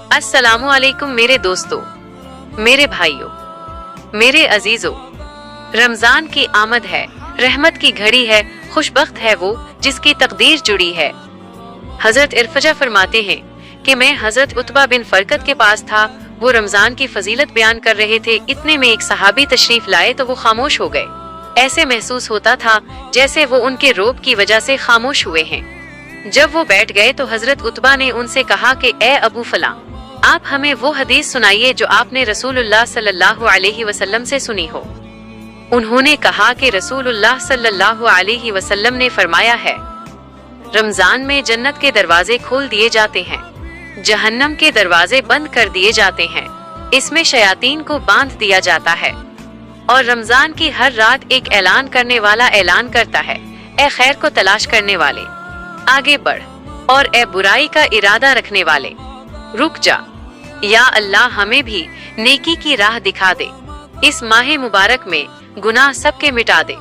अस्सलामु अलैकुम मेरे दोस्तों, मेरे भाइयों, मेरे अजीजों। रमजान की आमद है, रहमत की घड़ी है, खुशबख्त है वो जिसकी तकदीर जुड़ी है। हजरत इरफजा फरमाते हैं कि मैं हजरत उतबा बिन फरकत के पास था। वो रमजान की फजीलत बयान कर रहे थे। इतने में एक सहाबी तशरीफ लाए तो वो खामोश हो गए। ऐसे महसूस होता था जैसे वो उनके रोब की वजह से खामोश हुए हैं। जब वो बैठ गए तो हजरत उतबा ने उनसे कहा कि ए अबू फला, आप हमें वो हदीस सुनाइए जो आपने रसूलुल्लाह सल्लल्लाहु अलैहि वसल्लम से सुनी हो। उन्होंने कहा कि रसूलुल्लाह सल्लल्लाहु अलैहि वसल्लम ने फरमाया है, रमजान में जन्नत के दरवाजे खोल दिए जाते हैं, जहन्नम के दरवाजे बंद कर दिए जाते हैं, इसमें शयातीन को बांध दिया जाता है और रमजान की हर रात एक ऐलान करने वाला ऐलान करता है, ए खैर को तलाश करने वाले आगे बढ़, और ए बुराई का इरादा रखने वाले रुक जा। या अल्लाह हमें भी नेकी की राह दिखा दे। इस माह मुबारक में गुनाह सबके मिटा दे।